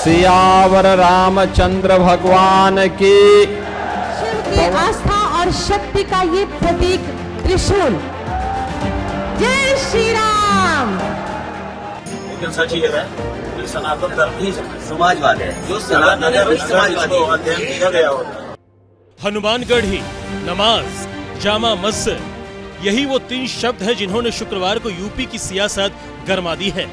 सियावर रामचंद्र भगवान की। शिव की आस्था और शक्ति का ये प्रतीक त्रिशूल। जय श्री राम। लेकिन सच ये है कि सनातन धर्म ही समाजवाद है, जो सनातन धर्म समाजवादी अध्ययन किया गया होता। हनुमानगढ़ी, नमाज, जामा मस्जिद, यही वो 3 शब्द है जिन्होंने शुक्रवार को यूपी की सियासत गरमा दी है।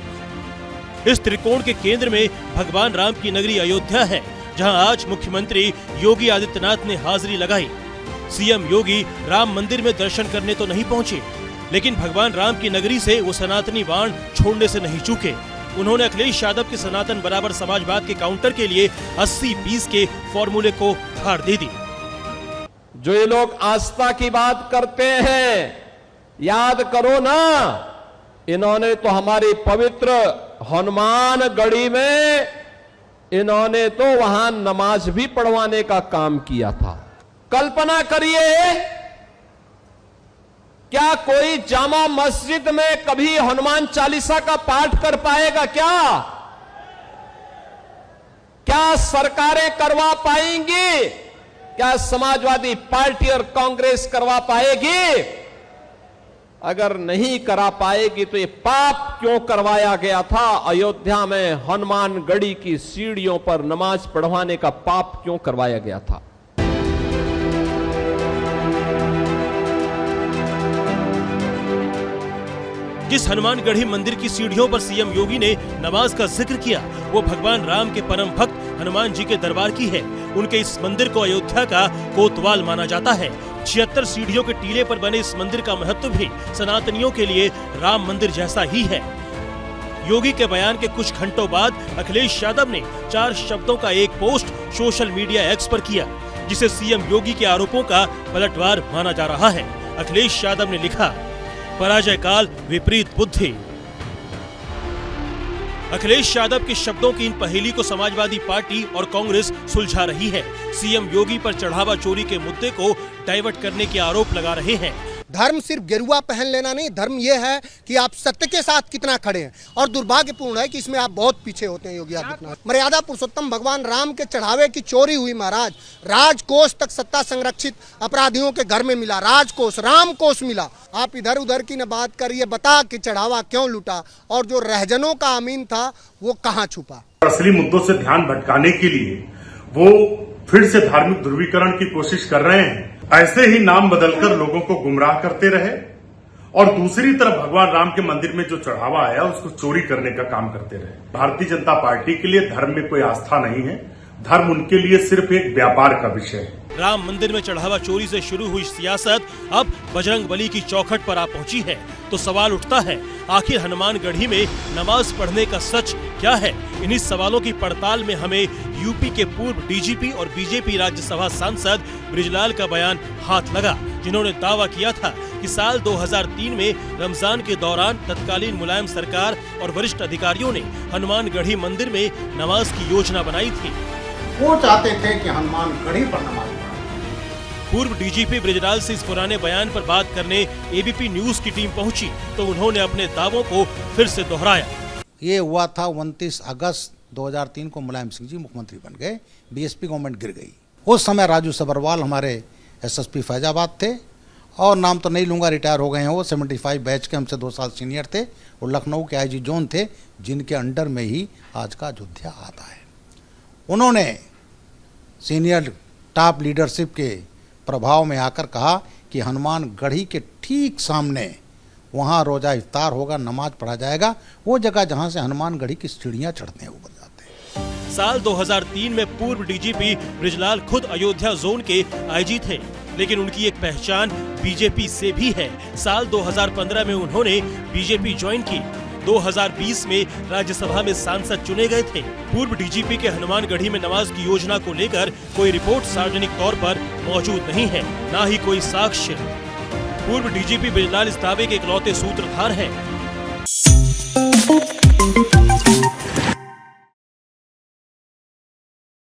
इस त्रिकोण के केंद्र में भगवान राम की नगरी अयोध्या है, जहां आज मुख्यमंत्री योगी आदित्यनाथ ने हाजिरी लगाई। सीएम योगी राम मंदिर में दर्शन करने तो नहीं पहुंचे, लेकिन भगवान राम की नगरी से वो सनातनी बाण छोड़ने से नहीं चूके। उन्होंने अखिलेश यादव के सनातन बराबर समाजवाद के काउंटर के लिए 80-20 के फॉर्मूले को धार दे दी। जो ये लोग आस्था की बात करते हैं, याद करो ना, इन्होंने तो हमारी पवित्र हनुमानगढ़ी में इन्होंने तो वहां नमाज भी पढ़वाने का काम किया था। कल्पना करिए, क्या कोई जामा मस्जिद में कभी हनुमान चालीसा का पाठ कर पाएगा? क्या सरकारें करवा पाएंगी? क्या समाजवादी पार्टी और कांग्रेस करवा पाएगी? अगर नहीं करा पाएगी तो ये पाप क्यों करवाया गया था? अयोध्या में हनुमानगढ़ी की सीढ़ियों पर नमाज पढ़वाने का पाप क्यों करवाया गया था? जिस हनुमानगढ़ी मंदिर की सीढ़ियों पर सीएम योगी ने नमाज का जिक्र किया, वो भगवान राम के परम भक्त हनुमान जी के दरबार की है। उनके इस मंदिर को अयोध्या का कोतवाल माना जाता है। 76 सीढ़ियों के टीले पर बने इस मंदिर का महत्व भी सनातनियों के लिए राम मंदिर जैसा ही है। योगी के बयान के कुछ घंटों बाद अखिलेश यादव ने 4 शब्दों का एक पोस्ट सोशल मीडिया एक्स पर किया, जिसे सीएम योगी के आरोपों का पलटवार माना जा रहा है। अखिलेश यादव ने लिखा, पराजय काल विपरीत बुद्धि। अखिलेश यादव के शब्दों की इन पहेली को समाजवादी पार्टी और कांग्रेस सुलझा रही है। सीएम योगी पर चढ़ावा चोरी के मुद्दे को डाइवर्ट करने के आरोप लगा रहे हैं। धर्म सिर्फ गेरुआ पहन लेना नहीं, धर्म यह है कि आप सत्य के साथ कितना खड़े हैं, और दुर्भाग्यपूर्ण है कि इसमें आप बहुत पीछे होते हैं योगी आदित्यनाथ। मर्यादा पुरुषोत्तम भगवान राम के चढ़ावे की चोरी हुई महाराज। राजकोष तक सत्ता संरक्षित अपराधियों के घर में मिला, राजकोष, रामकोष मिला। आप इधर उधर की न बात करिए, बता कि चढ़ावा क्यों लूटा और जो रहजनों का अमीन था वो कहाँ छुपा। असली मुद्दों से ध्यान भटकाने के लिए वो फिर से धार्मिक ध्रुवीकरण की कोशिश कर रहे हैं। ऐसे ही नाम बदलकर लोगों को गुमराह करते रहे और दूसरी तरफ भगवान राम के मंदिर में जो चढ़ावा आया उसको चोरी करने का काम करते रहे। भारतीय जनता पार्टी के लिए धर्म में कोई आस्था नहीं है, धर्म उनके लिए सिर्फ एक व्यापार का विषय है। राम मंदिर में चढ़ावा चोरी से शुरू हुई सियासत अब बजरंगबली की चौखट पर आ पहुंची है, तो सवाल उठता है, आखिर हनुमानगढ़ी में नमाज पढ़ने का सच क्या है? इन्हीं सवालों की पड़ताल में हमें यूपी के पूर्व डीजीपी और बीजेपी राज्यसभा सांसद बृजलाल का बयान हाथ लगा, जिन्होंने दावा किया था कि साल 2003 में रमजान के दौरान तत्कालीन मुलायम सरकार और वरिष्ठ अधिकारियों ने हनुमानगढ़ी मंदिर में नमाज की योजना बनाई थी। वो चाहते थे कि हनुमानगढ़ी पर नमाज। पूर्व डीजीपी बृजलाल से इस पुराने बयान पर बात करने एबीपी न्यूज की टीम पहुंची, तो उन्होंने अपने दावों को फिर से दोहराया। ये हुआ था 29 अगस्त 2003 को मुलायम सिंह जी मुख्यमंत्री बन गए, बीएसपी गवर्नमेंट गिर गई। उस समय राजू सबरवाल हमारे एसएसपी फैजाबाद थे, और नाम तो नहीं लूंगा, रिटायर हो गए हैं वो, 75 बैच के, हमसे 2 साल सीनियर थे। वो लखनऊ के आईजी जोन थे, जिनके अंडर में ही आज का अयोध्या आता है। उन्होंने सीनियर टॉप लीडरशिप के प्रभाव में आकर कहा कि हनुमानगढ़ी के ठीक सामने वहाँ रोजा इफ्तार होगा, नमाज पढ़ा जाएगा, वो जगह जहाँ से हनुमानगढ़ी की सीढ़ियाँ चढ़ते हैं ऊपर जाते हैं। साल 2003 में पूर्व डीजीपी बृजलाल खुद अयोध्या जोन के आईजी थे, लेकिन उनकी एक पहचान बीजेपी से भी है। साल 2015 में उन्होंने बीजेपी ज्वाइन की। 2020 में राज्यसभा में सांसद चुने गए थे। पूर्व डीजीपी के हनुमानगढ़ी में नमाज की योजना को लेकर कोई रिपोर्ट सार्वजनिक तौर पर मौजूद नहीं है, ना ही कोई साक्ष्य। पूर्व डीजीपी बृजलाल इस दावे के इकलौते सूत्रधार हैं।